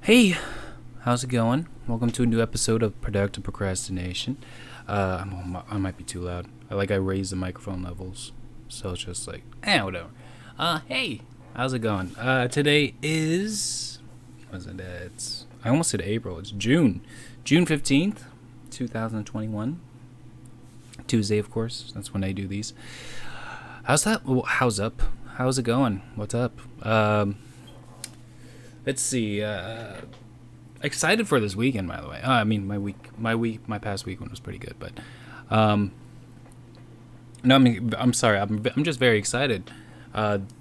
Hey, how's it going? Welcome to a new episode of Productive Procrastination. I might be too loud. I raise the microphone levels, so it's just whatever. Hey, how's it going? Today is I almost said April. It's June 15th, 2021. Tuesday, of course. That's when I do these. How's that? How's up? How's it going? What's up? Let's see. Excited for this weekend, by the way. My past weekend was pretty good, but no, I'm sorry. I'm just very excited.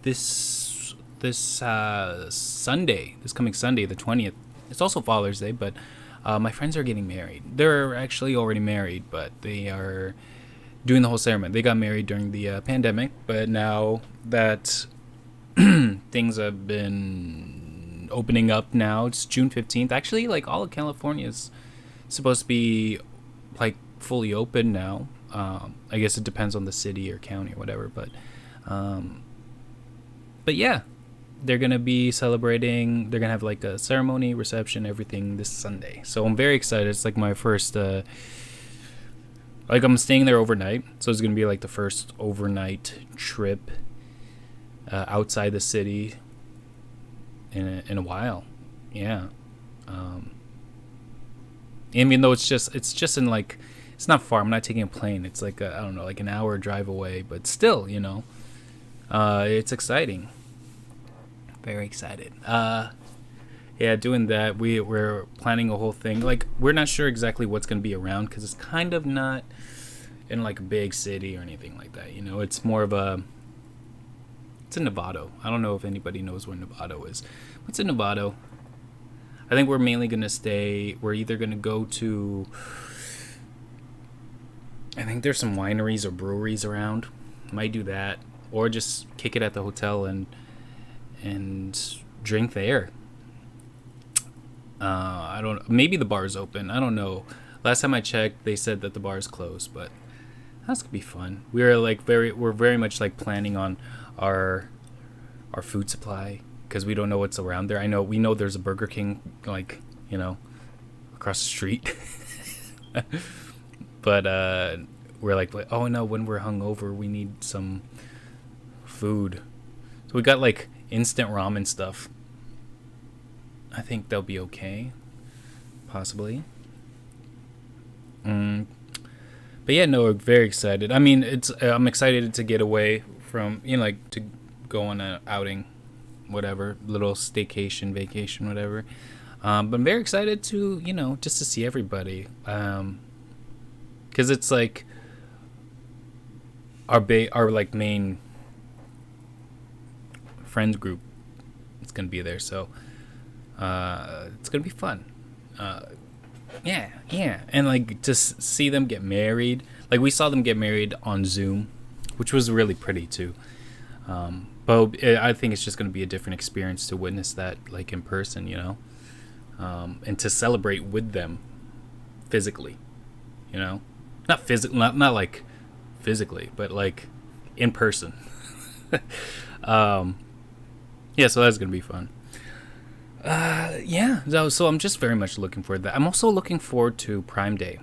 This Sunday, this coming Sunday, the 20th. It's also Father's Day, but my friends are getting married. They're actually already married, but they are doing the whole ceremony. They got married during the pandemic, but now that things have been opening up now, it's June 15th. Actually, all of California is supposed to be fully open now. I guess it depends on the city or county or whatever, but yeah, they're gonna be celebrating. They're gonna have a ceremony, reception, everything this Sunday. So I'm very excited. It's my first I'm staying there overnight, so it's gonna be the first overnight trip outside the city in a while. Yeah. Even though it's just in it's not far. I'm not taking a plane. It's I don't know, an hour drive away, but still, it's exciting. Very excited. Yeah, doing that. We're planning a whole thing. We're not sure exactly what's going to be around because it's kind of not in a big city or anything like that. It's more of it's in Novato. I don't know if anybody knows where Novato is. What's in Novato? I think we're mainly going to stay. We're either going to go to, I think there's some wineries or breweries around. Might do that. Or just kick it at the hotel and drink there. I don't. Maybe the bar's open. I don't know. Last time I checked, they said that the bar's closed, but that's gonna be fun. We're very much planning on our food supply because we don't know what's around there. We know there's a Burger King across the street, but we're oh no, when we're hungover, we need some food. So we got instant ramen stuff. I think they'll be okay, possibly. But yeah, no, we're very excited. I mean, I'm excited to get away from to go on an outing, whatever, little staycation, vacation, whatever. But I'm very excited to just to see everybody, because it's our main friends group. It's gonna be there, so it's gonna be fun. Yeah, and just see them get married. We saw them get married on Zoom, which was really pretty too. But I think it's just gonna be a different experience to witness that in person, and to celebrate with them physically, not physically, not physically, but in person. Yeah, so that's gonna be fun. Yeah, so I'm just very much looking forward to that. I'm also looking forward to Prime Day,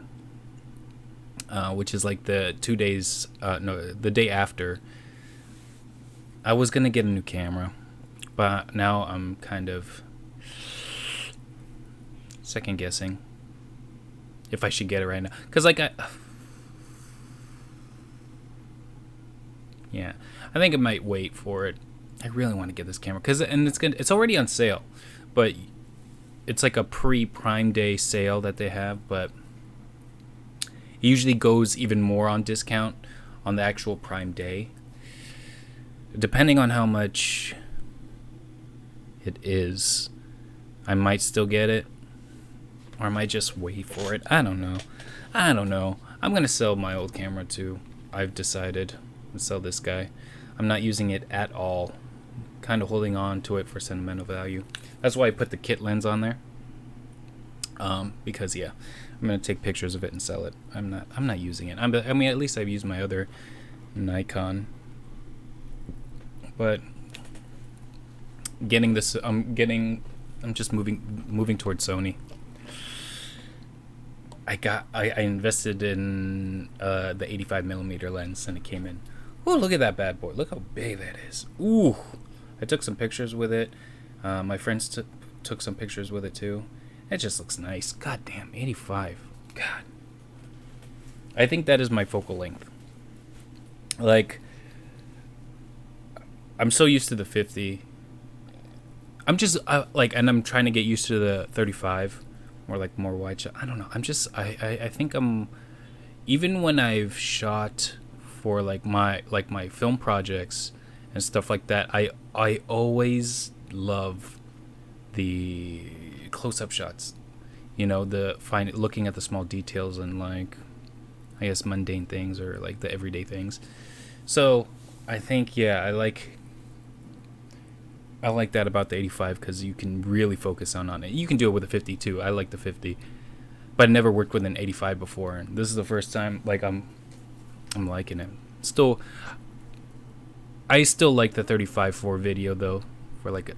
which is the 2 days, the day after. I was going to get a new camera, but now I'm kind of second guessing if I should get it right now. Because yeah, I think I might wait for it. I really want to get this camera and it's already on sale. But it's a pre-Prime Day sale that they have, but it usually goes even more on discount on the actual Prime Day. Depending on how much it is, I might still get it, or I might just wait for it. I don't know. I'm going to sell my old camera too. I've decided to sell this guy. I'm not using it at all. Kind of holding on to it for sentimental value. That's why I put the kit lens on there. Because I'm gonna take pictures of it and sell it. I'm not using it. At least I've used my other Nikon. But getting I'm just moving towards Sony. I invested in the 85 millimeter lens, and it came in. Oh, look at that bad boy! Look how big that is. Ooh, I took some pictures with it. My friends took some pictures with it too. It just looks nice. God damn, 85. God, I think that is my focal length. Like, I'm so used to the 50. I'm just and I'm trying to get used to the 35, or like more wide shot. I don't know. I think I'm, even when I've shot for like my film projects and stuff like that, I always love the close-up shots. You know, looking at the small details and like, I guess, mundane things or like the everyday things. So I think, yeah, I like that about the 85 because you can really focus on it. You can do it with a 50 too. I like the 50, but I never worked with an 85 before, and this is the first time. Like, I'm liking it. I still like the 35 for video though, for like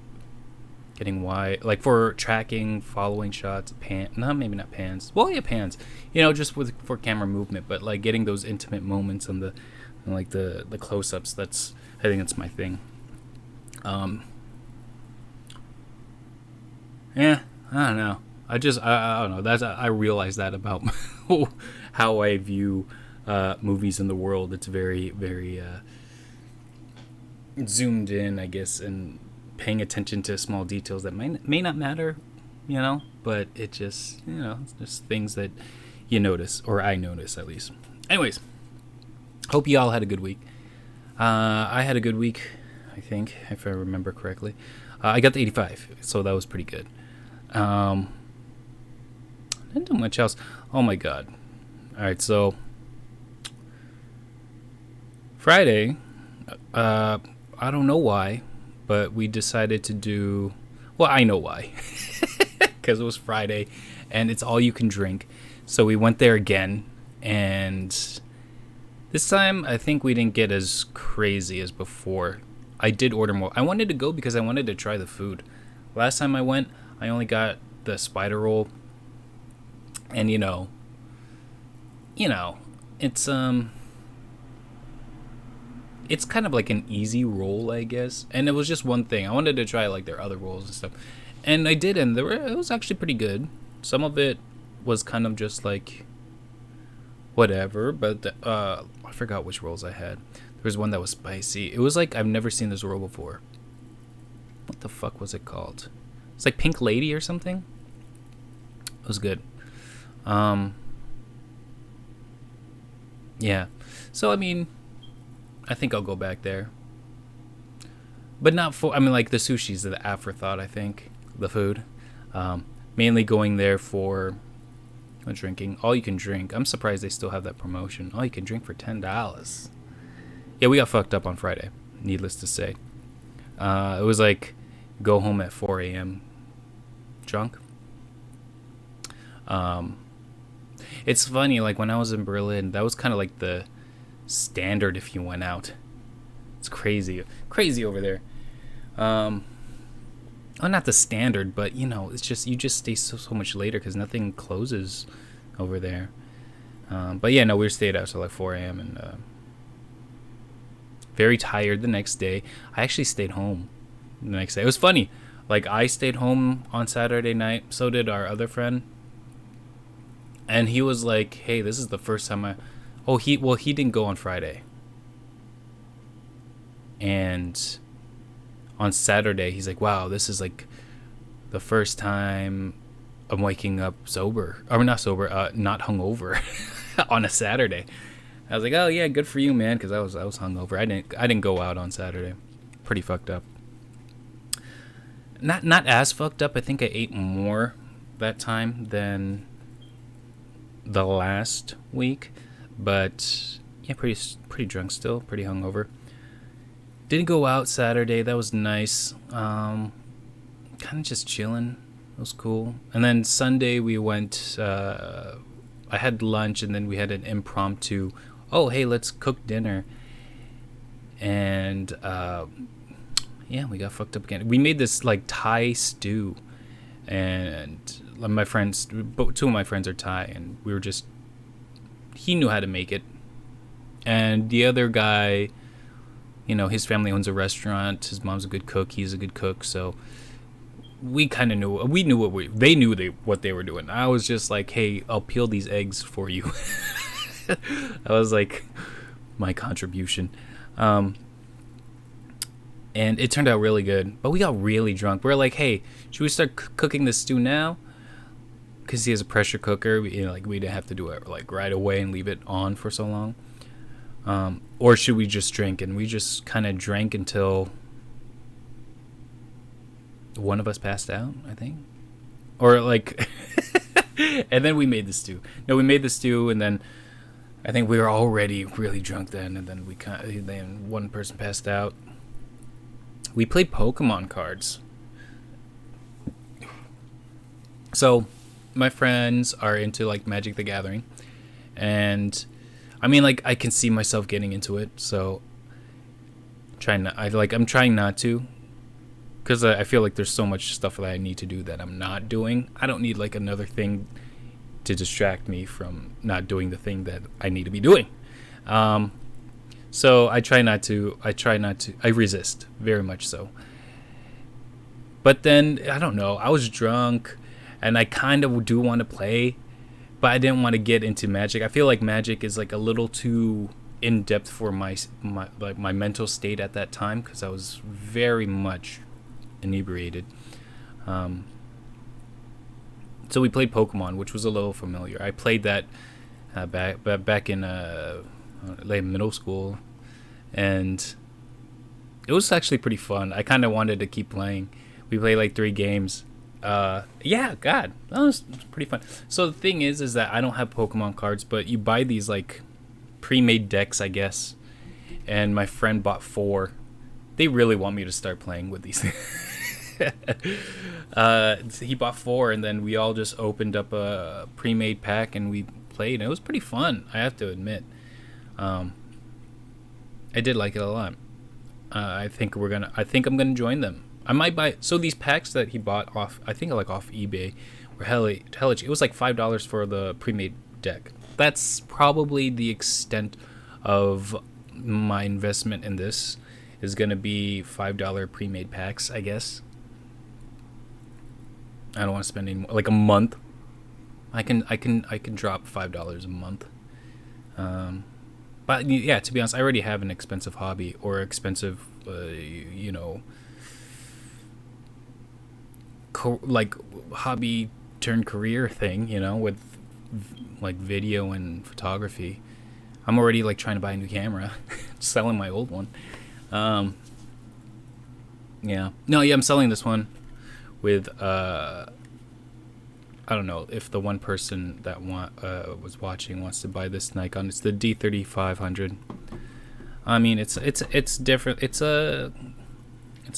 getting wide, like for tracking, following shots, maybe not pans. Well, yeah, pans. You know, just for camera movement, but like getting those intimate moments and the close-ups. I think that's my thing. Yeah, I don't know. I don't know. I realize that about how I view movies in the world. It's very, very zoomed in, I guess, and paying attention to small details that may not matter, you know. But it just, it's just things that you notice, or I notice at least. Anyways, hope you all had a good week. I had a good week, I think, if I remember correctly. I got the 85, so that was pretty good. I didn't do much else. Oh my god. Alright, so Friday, I don't know why, but we decided to do, well, I know why. Because it was Friday, and it's all you can drink. So we went there again, and this time I think we didn't get as crazy as before. I did order more. I wanted to go because I wanted to try the food. Last time I went, I only got the spider roll, and it's kind of like an easy roll, I guess. And it was just one thing. I wanted to try like their other rolls and stuff, and I did, and it was actually pretty good. Some of it was kind of just like whatever, but I forgot which rolls I had. There was one that was spicy. It was like, I've never seen this roll before. What the fuck was it called? It's like Pink Lady or something. It was good. Yeah. So, I mean, I think I'll go back there. But not for, like the sushi's the afterthought, I think. The food. Mainly going there for drinking. All you can drink. I'm surprised they still have that promotion. All you can drink for $10. Yeah, we got fucked up on Friday, needless to say. It was like, go home at 4 a.m. drunk. It's funny, like when I was in Berlin, that was kind of like the standard if you went out. It's crazy over there. Well, not the standard, but it's just, you just stay so much later because nothing closes over there. But yeah, no, we stayed out till like 4 a.m. and very tired the next day. I actually stayed home the next day. It was funny. Like, I stayed home on Saturday night. So did our other friend. And he was like, hey, this is the first time he didn't go on Friday. And on Saturday, he's like, wow, this is like the first time I'm waking up sober. Or not sober, not hungover on a Saturday. I was like, oh yeah, good for you, man, because I was hungover. I didn't go out on Saturday. Pretty fucked up. Not as fucked up. I think I ate more that time than the last week, but yeah, pretty drunk still, pretty hungover. Didn't go out Saturday. That was nice. Kind of just chilling. It was cool. And then Sunday we went. I had lunch, and then we had an impromptu. Oh, hey, let's cook dinner. And yeah, we got fucked up again. We made this like Thai stew, and my friends, two of my friends are Thai, and we were just, he knew how to make it, and the other guy, his family owns a restaurant. His mom's a good cook. He's a good cook. So we kind of knew. We knew they knew what they were doing. I was just like, hey, I'll peel these eggs for you. I was like, my contribution. And it turned out really good. But we got really drunk. We are like, hey, should we start cooking this stew now? Because he has a pressure cooker. We didn't have to do it like right away and leave it on for so long. Or should we just drink? And we just kind of drank until one of us passed out, I think. Or like, and then we made the stew. No, we made the stew, and then I think we were already really drunk then, and then then one person passed out. We played Pokemon cards. So my friends are into like Magic the Gathering, and I mean, like, I can see myself getting into it, so I'm trying not to, because I feel like there's so much stuff that I need to do that I'm not doing. I don't need like another thing to distract me from not doing the thing that I need to be doing. So I try not to. I resist very much so. But then I don't know. I was drunk, and I kind of do want to play. But I didn't want to get into Magic. I feel like Magic is like a little too in depth for my mental state at that time, because I was very much inebriated. So we played Pokemon, which was a little familiar. I played that back in late middle school, and it was actually pretty fun. I kind of wanted to keep playing. We played like 3 games. Yeah, God, that was pretty fun. So the thing is that I don't have Pokemon cards, but you buy these like pre-made decks, I guess. And my friend bought 4. They really want me to start playing with these. He bought 4, and then we all just opened up a pre-made pack and we played. And it was pretty fun, I have to admit. I did like it a lot. I think I'm gonna join them. I might buy. So these packs that he bought off, I think like off eBay, were hella cheap. It was like $5 for the pre-made deck. That's probably the extent of my investment in this. Is gonna be $5 pre-made packs, I guess. I don't want to spend any more. Like a month. I can drop $5 a month. But yeah, to be honest, I already have an expensive hobby or expensive, like hobby turned career thing, with like video and photography. I'm already like trying to buy a new camera, selling my old one. Yeah, I'm selling this one with I don't know if the one person that was watching wants to buy this Nikon. It's the D3500. I mean, it's different. It's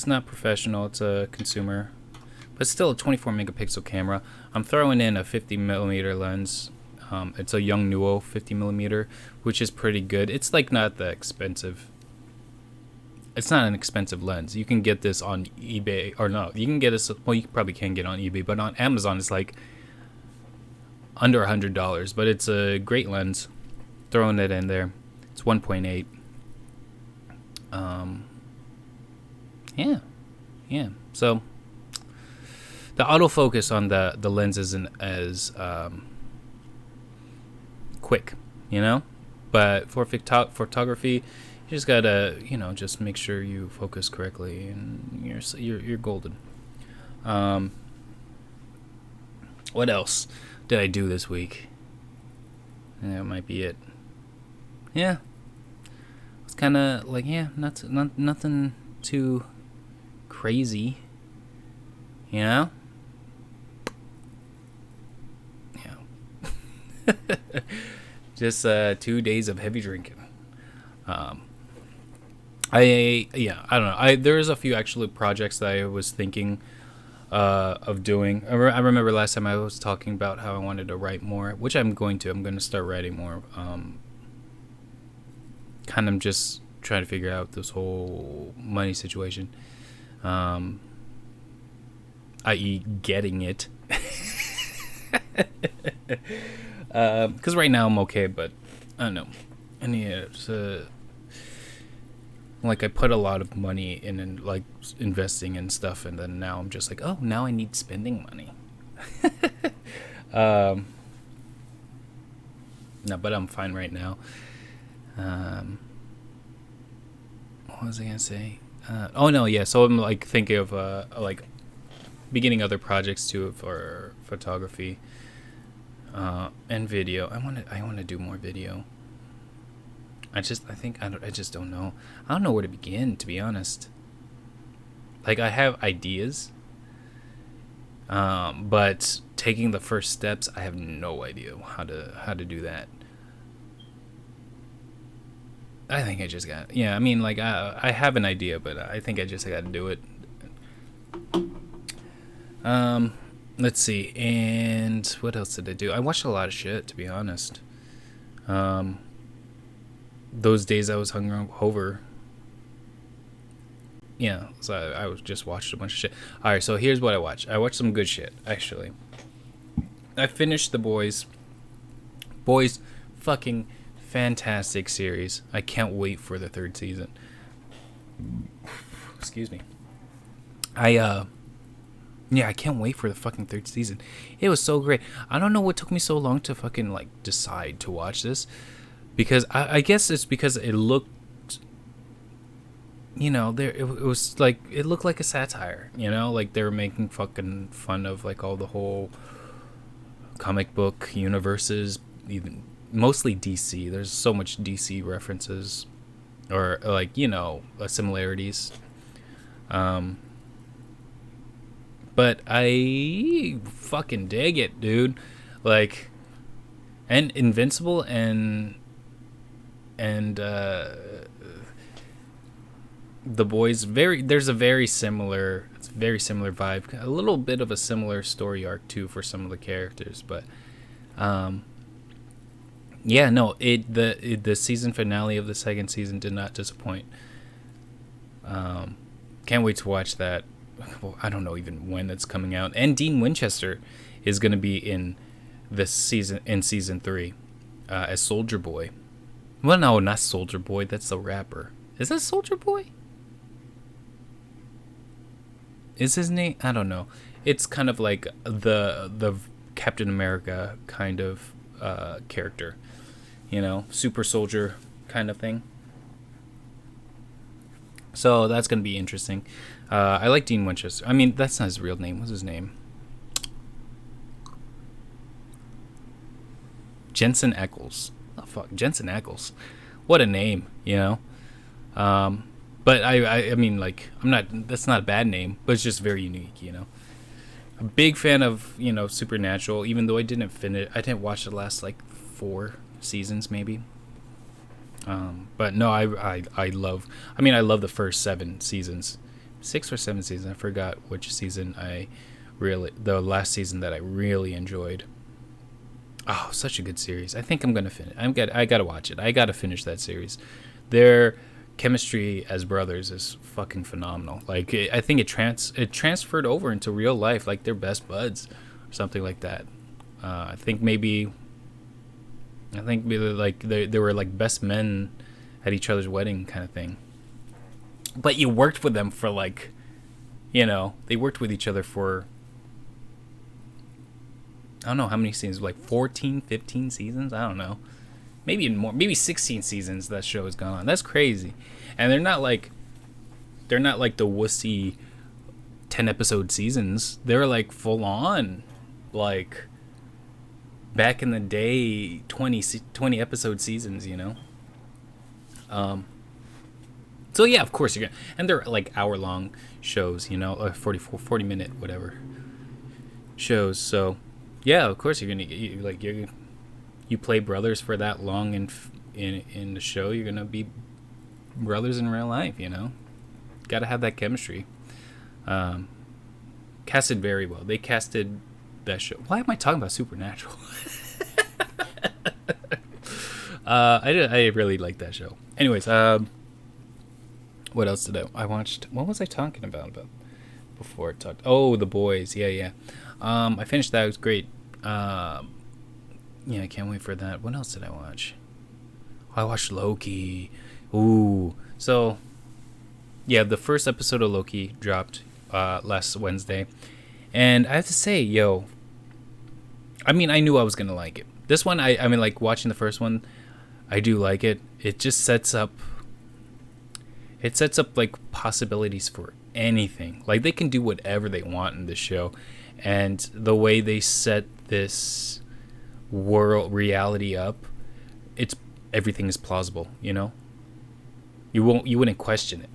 not professional. It's a consumer, but still a 24 megapixel camera. I'm throwing in a 50 millimeter lens. It's a Yongnuo 50 millimeter, which is pretty good. It's like not that expensive. It's not an expensive lens. You can get this on eBay, or no, you can get this. Well, you probably can get it on eBay, but on Amazon it's like under $100. But it's a great lens. Throwing it in there. It's 1.8. Yeah. So the autofocus on the lens isn't as quick, but for photography, you just gotta, just make sure you focus correctly, and you're golden. What else did I do this week? That might be it. Yeah, it's kind of like nothing too crazy, Yeah. Just 2 days of heavy drinking. I don't know. There's a few actually projects that I was thinking of doing. I remember last time I was talking about how I wanted to write more, which I'm going to start writing more. Kind of just trying to figure out this whole money situation. I i.e., getting it. Because right now I'm okay, but I don't know. I need to. Like, I put a lot of money in like investing in stuff, and then now I'm just like, oh, now I need spending money. No, but I'm fine right now. What was I gonna say? Oh no, yeah. So I'm like thinking of like beginning other projects too for photography and video. I want to do more video. I just don't know. I don't know where to begin, to be honest. Like, I have ideas, but taking the first steps, I have no idea how to do that. I think I just got, yeah. I mean, like, I have an idea, but I think I just got to do it. Let's see. And what else did I do? I watched a lot of shit, to be honest. Those days I was hungover. Yeah, so I just watched a bunch of shit. All right, so here's what I watched. I watched some good shit, actually. I finished The Boys. Boys, fucking fantastic series. I can't wait for the third season. Excuse me. I can't wait for the fucking third season. It was so great. I don't know what took me so long to fucking like decide to watch this. Because I guess it's because it looked, you know, it was like, it looked like a satire, you know, like they were making fucking fun of like all the whole comic book universes, even mostly DC. There's so much DC references or like, you know, similarities. But I fucking dig it, dude. Like, and Invincible and The Boys, there's a very similar vibe, a little bit of a similar story arc too for some of the characters, but yeah, no, the season finale of the second season did not disappoint. Can't wait to watch that. Well, I don't know even when it's coming out, and Dean Winchester is going to be in this season, in season 3, as Soldier Boy. Well, no, not Soldier Boy. That's the rapper. Is that Soldier Boy? Is his name? I don't know. It's kind of like the Captain America kind of character, you know, super soldier kind of thing. So that's gonna be interesting. I like Dean Winchester. I mean, that's not his real name. What's his name? Jensen Ackles. Oh fuck, Jensen Ackles. What a name, you know. But I mean, like, I'm not. That's not a bad name, but it's just very unique, you know. A big fan of, you know, Supernatural. Even though I didn't finish, I didn't watch the last like 4 seasons, maybe. But no, I love. I mean, I love the first 7 seasons, 6 or 7 seasons. I forgot which season the last season that I really enjoyed. Oh, such a good series. I think I'm gonna finish. I gotta watch it. I gotta finish that series. Their chemistry as brothers is fucking phenomenal. Like, I think it transferred over into real life. Like, they're best buds, or something like that. I think maybe like they were like best men at each other's wedding kind of thing. But you worked with them for like, you know, they worked with each other for, I don't know how many seasons, like 14, 15 seasons? I don't know. Maybe even more. Maybe 16 seasons that show has gone on. That's crazy. And they're not like the wussy 10-episode seasons. They're like full on, like back in the day, 20 episode seasons, you know? So yeah, of course you're gonna, and they're like hour-long shows, you know, 40-minute, whatever shows. So yeah, of course you're gonna get, you play brothers for that long in the show, you're gonna be brothers in real life, you know. Gotta have that chemistry. Casted very well. They casted that show. Why am I talking about Supernatural? I really like that show. Anyways, what else did I watched? What was I talking about? before it talked. Oh, The Boys. Yeah, yeah. I finished that. It was great. Yeah, I can't wait for that. What else did I watch? I watched Loki. Ooh. So, yeah, the first episode of Loki dropped last Wednesday. And I have to say, yo, I mean, I knew I was going to like it. This one, I mean, like, watching the first one, I do like it. It just sets up... It sets up, like, possibilities for anything. Like, they can do whatever they want in this show. And the way they set this reality up, it's everything is plausible, you know? You wouldn't question it.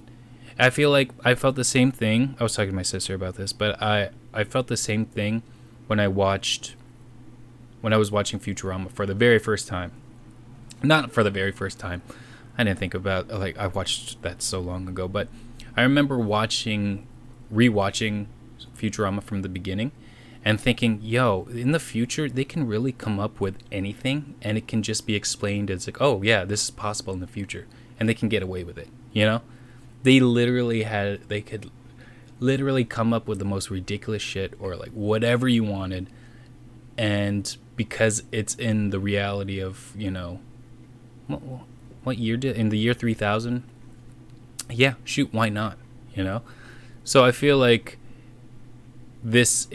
I feel like I felt the same thing. I was talking to my sister about this, but I felt the same thing when I was watching Futurama for the very first time. Not for the very first time. I didn't think about, like, I watched that so long ago, but I remember rewatching Futurama from the beginning and thinking, yo, in the future, they can really come up with anything, and it can just be explained as like, oh, yeah, this is possible in the future, and they can get away with it, you know? They could literally come up with the most ridiculous shit or, like, whatever you wanted, and because it's in the reality of, you know, what year in the year 3000? Yeah, shoot, why not, you know? So I feel like this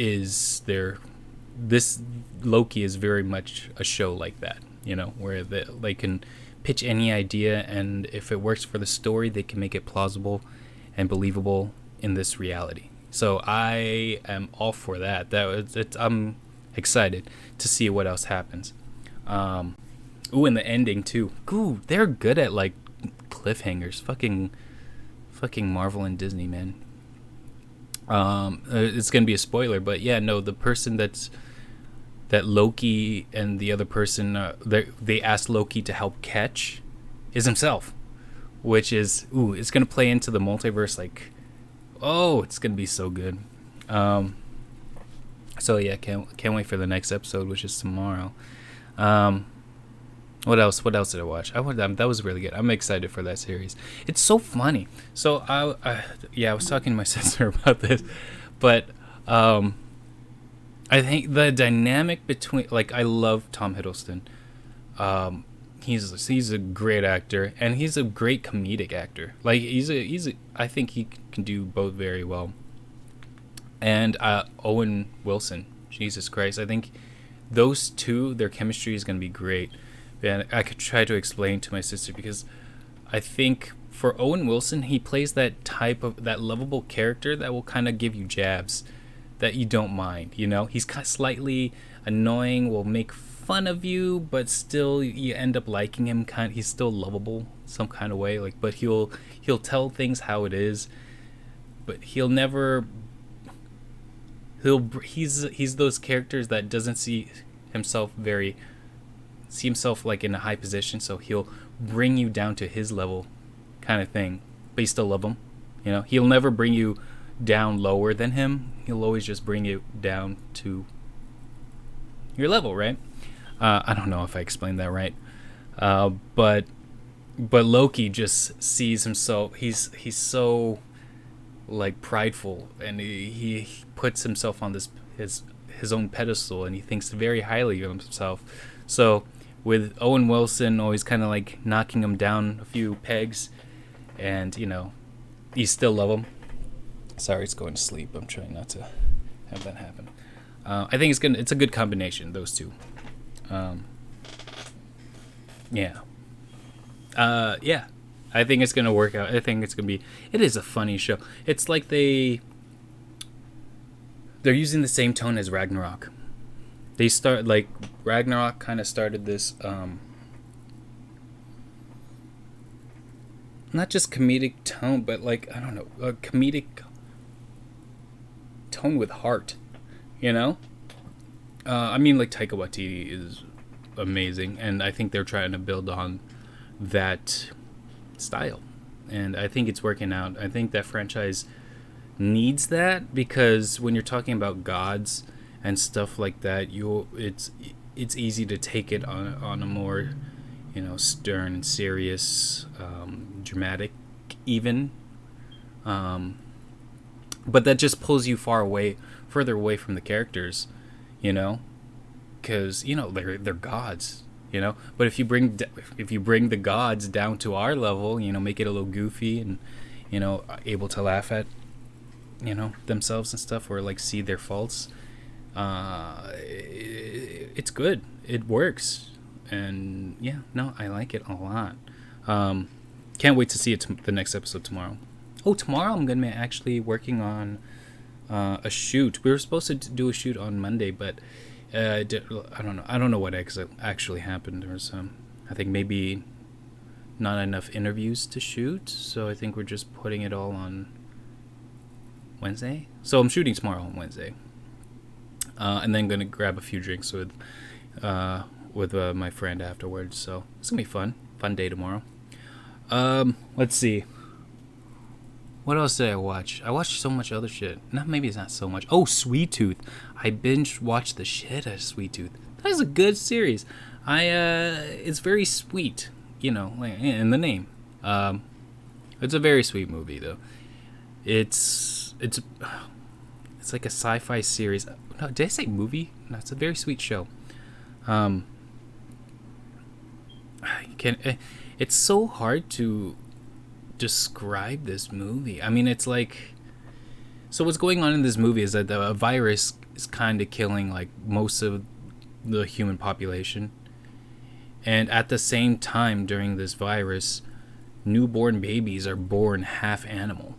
Loki is very much a show like that, you know, where they can pitch any idea, and if it works for the story, they can make it plausible and believable in this reality. So I am all for that. I'm excited to see what else happens. Ooh, and the ending too. Ooh, they're good at, like, cliffhangers. Fucking Marvel and Disney, man. It's gonna be a spoiler, but yeah, no, the person that Loki and the other person they asked Loki to help catch is himself, which is it's gonna play into the multiverse. Like, oh, it's gonna be so good. So yeah, can't wait for the next episode, which is tomorrow. What else did I watch? That was really good. I'm excited for that series. It's so funny. So I was talking to my sister about this, but I think the dynamic between, like, I love Tom Hiddleston. He's a great actor, and he's a great comedic actor. Like, I think he can do both very well. And Owen Wilson, Jesus Christ, I think those two, their chemistry is going to be great. And I could try to explain to my sister, because I think for Owen Wilson, he plays that lovable character that will kind of give you jabs that you don't mind, you know? He's kind of slightly annoying, will make fun of you, but still you end up liking him. He's still lovable some kind of way, like, but he'll tell things how it is, but he'll never he's those characters that doesn't see himself like in a high position, so he'll bring you down to his level kind of thing, but you still love him, you know? He'll never bring you down lower than him. He'll always just bring you down to your level, right? I don't know if I explained that right, but Loki just sees himself, he's so, like, prideful, and he puts himself on his own pedestal, and he thinks very highly of himself. So with Owen Wilson always kind of, like, knocking him down a few pegs, and, you know, you still love him. Sorry, it's going to sleep. I'm trying not to have that happen. I think it's a good combination, those two. Yeah. I think it's gonna work out. I think it's gonna be. It is a funny show. It's like they're using the same tone as Ragnarok. They start, like, Ragnarok kind of started this not just comedic tone, but, like, I don't know, a comedic tone with heart, you know? I mean, like, Taika Waititi is amazing, and I think they're trying to build on that style, and I think it's working out. I think that franchise needs that, because when you're talking about gods and stuff like that, it's easy to take it on a more, you know, stern and serious, dramatic even but that just pulls you further away from the characters, you know, because they're gods, But if you bring the gods down to our level, make it a little goofy and able to laugh at themselves and stuff, or like see their faults, it's good. It works, and yeah, no, I like it a lot. Can't wait to see the next episode tomorrow. Oh, tomorrow I'm gonna be actually working on a shoot. We were supposed to do a shoot on Monday, but I don't know. I don't know what actually happened. There was I think maybe not enough interviews to shoot, so I think we're just putting it all on Wednesday. So I'm shooting tomorrow on Wednesday, and then gonna grab a few drinks with my friend afterwards. So it's gonna be fun day tomorrow. Let's see. What else did I watch? I watched so much other shit. Maybe it's not so much. Oh, Sweet Tooth. I binge watched the shit out of Sweet Tooth. That is a good series. It's very sweet, like in the name. It's a very sweet movie though. It's like a sci-fi series. No, did I say movie? No, it's a very sweet show. It's so hard to describe this movie. I mean, it's like, so what's going on in this movie is that a virus is kind of killing like most of the human population, and at the same time during this virus, newborn babies are born half animal.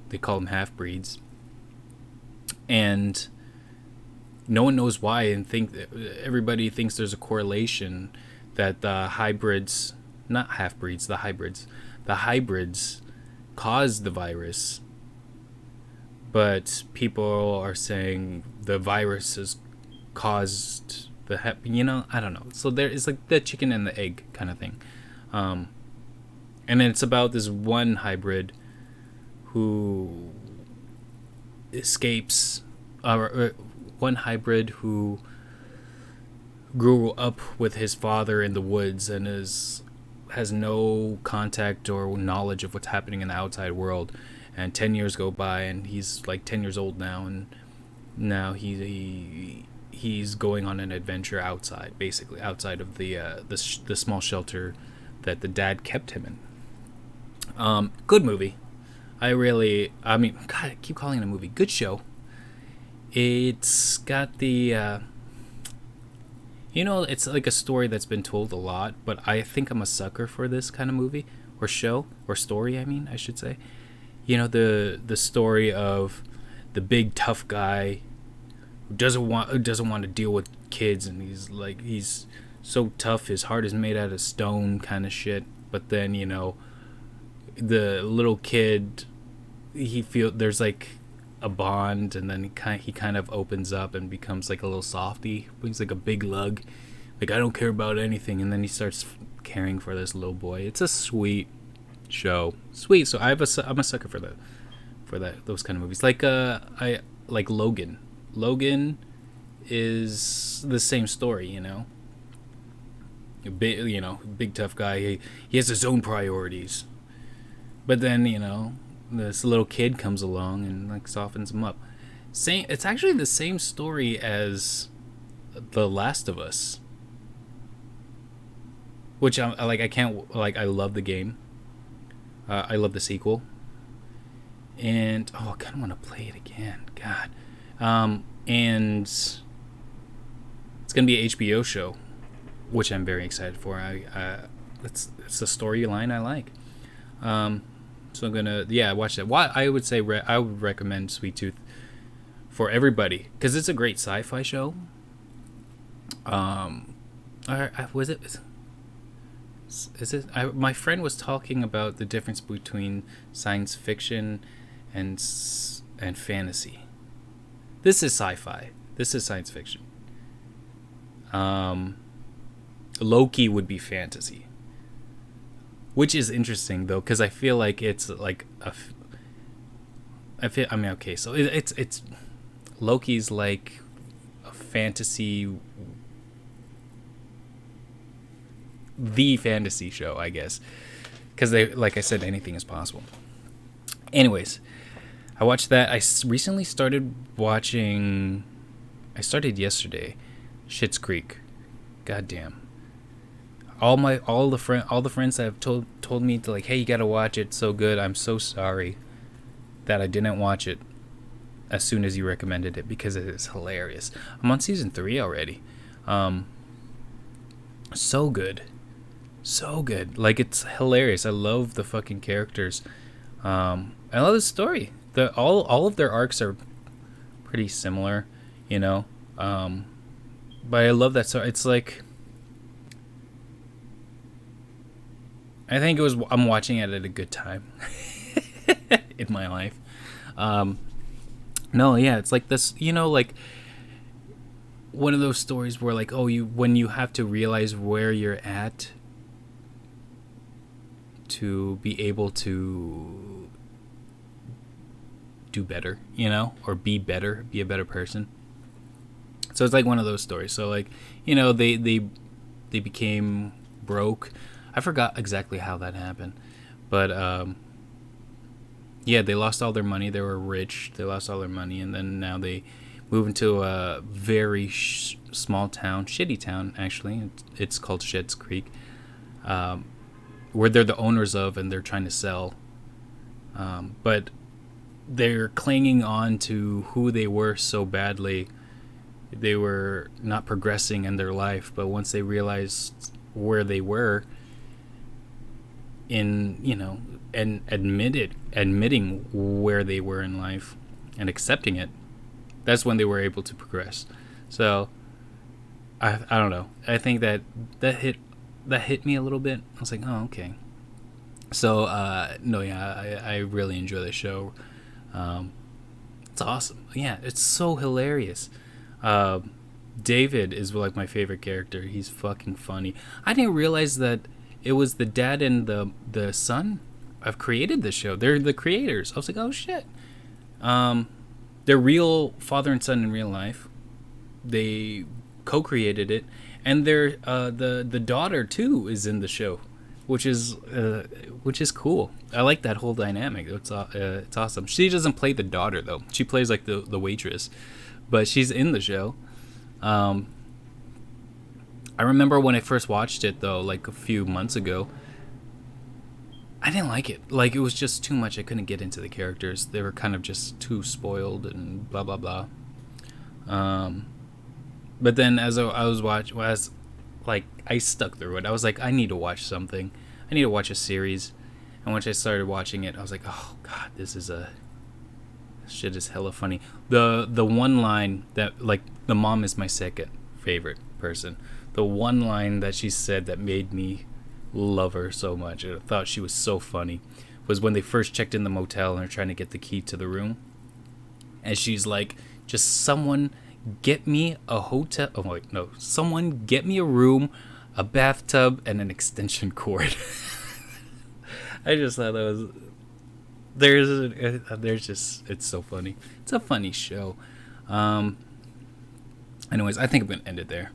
They call them half breeds, and no one knows why, and everybody thinks there's a correlation that the hybrids, not half breeds, the hybrids caused the virus, but people are saying the virus has caused I don't know. So there is like the chicken and the egg kind of thing, and then it's about this one hybrid who escapes, one hybrid who grew up with his father in the woods and has no contact or knowledge of what's happening in the outside world, and 10 years go by and he's like 10 years old now, and now he's going on an adventure outside of the small shelter that the dad kept him in. Good movie. God, I keep calling it a movie. Good show. It's got the it's like a story that's been told a lot, but I think I'm a sucker for this kind of movie or show or story. I should say, the story of the big tough guy who doesn't want to deal with kids, and he's so tough, his heart is made out of stone, kind of shit. But then the little kid, there's like a bond, and then he kind of opens up and becomes like a little softy. He's like a big lug, like I don't care about anything, and then he starts caring for this little boy. It's a sweet show, sweet. So I'm a sucker for those kind of movies. Like I like Logan. Logan is the same story, big tough guy. He has his own priorities, but then this little kid comes along and like softens him up. It's actually the same story as The Last of Us, which I love the game. I love the sequel, and I kind of want to play it again. God, and it's gonna be an HBO show, which I'm very excited for. It's the storyline I like. So I'm gonna watch that. Why I would say I would recommend Sweet Tooth for everybody, because it's a great sci-fi show. Was it? Is it? My friend was talking about the difference between science fiction and fantasy. This is sci-fi. This is science fiction. Loki would be fantasy. Which is interesting though, because I feel like it's like so it's Loki's like a fantasy, the fantasy show, I guess, because they, like I said, anything is possible. Anyways, I watched that. Recently started watching. I started yesterday. Schitt's Creek. Goddamn. All the friends that have told me to, like, hey, you gotta watch it. It's so good. I'm so sorry that I didn't watch it as soon as you recommended it, because it is hilarious. I'm on season 3 already. So good. So good. Like, it's hilarious. I love the fucking characters. I love the story. All of their arcs are pretty similar, you know. But I love that story. It's like, I think I'm watching it at a good time in my life. No, yeah, it's like this, you know, like one of those stories where, like, when you have to realize where you're at to be able to do better, you know, or be a better person. So it's like one of those stories. So, like, you know, they became broke. I forgot exactly how that happened, but yeah, they lost all their money. They were rich. They lost all their money, and then now they move into a very small town, shitty town actually. It's called Schitt's Creek, where they're the owners of, and they're trying to sell. But they're clinging on to who they were so badly. They were not progressing in their life, but once they realized where they were in, you know, and admitting where they were in life and accepting it, that's when they were able to progress. So I don't know. I think that hit me a little bit. I was like, oh, okay. So no, yeah, I really enjoy the show. It's awesome. Yeah, it's so hilarious. David is like my favorite character. He's fucking funny. I didn't realize that it was the dad and the son have created the show. They're the creators. I was like, oh shit. They're real father and son in real life. They co-created it, and they're the daughter too is in the show, which is cool. I like that whole dynamic. It's awesome. She doesn't play the daughter though. She plays like the waitress, but she's in the show. I remember when I first watched it though, like a few months ago. I didn't like it. Like, it was just too much. I couldn't get into the characters. They were kind of just too spoiled and blah blah blah. But then as I was watching, like, I stuck through it. I was like, I need to watch something. I need to watch a series. And once I started watching it, I was like, oh god, this shit is hella funny. The one line that, like, the mom is my second favorite person. The one line that she said that made me love her so much, I thought she was so funny, was when they first checked in the motel and they're trying to get the key to the room, and she's like, just someone get me a hotel. Oh wait, no, someone get me a room, a bathtub, and an extension cord. I just thought that was there's just, it's so funny. It's a funny show. Anyways, I think I'm gonna end it there.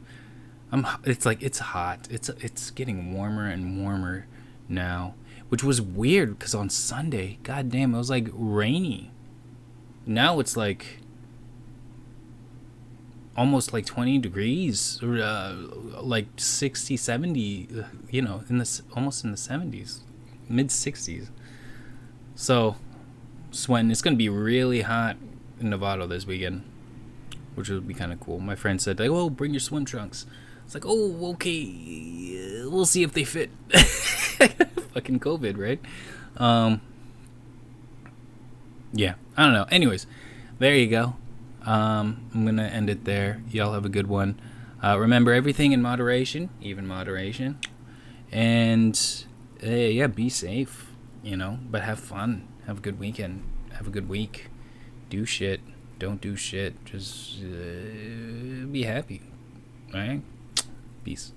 It's like, it's hot. It's getting warmer and warmer now, which was weird because on Sunday, goddamn, it was like rainy. Now it's like almost like 20 degrees, or like 60, 70. You know, almost in the 70s, mid 60s. So sweating. It's gonna be really hot in Nevada this weekend, which would be kind of cool. My friend said, like, "Oh, bring your swim trunks." It's like, oh, okay, we'll see if they fit. Fucking COVID, right? Yeah, I don't know. Anyways, there you go. I'm gonna end it there. Y'all have a good one. Remember, everything in moderation, even moderation. And yeah, be safe, you know, but have fun. Have a good weekend. Have a good week. Do shit. Don't do shit. Just be happy. All right? Peace.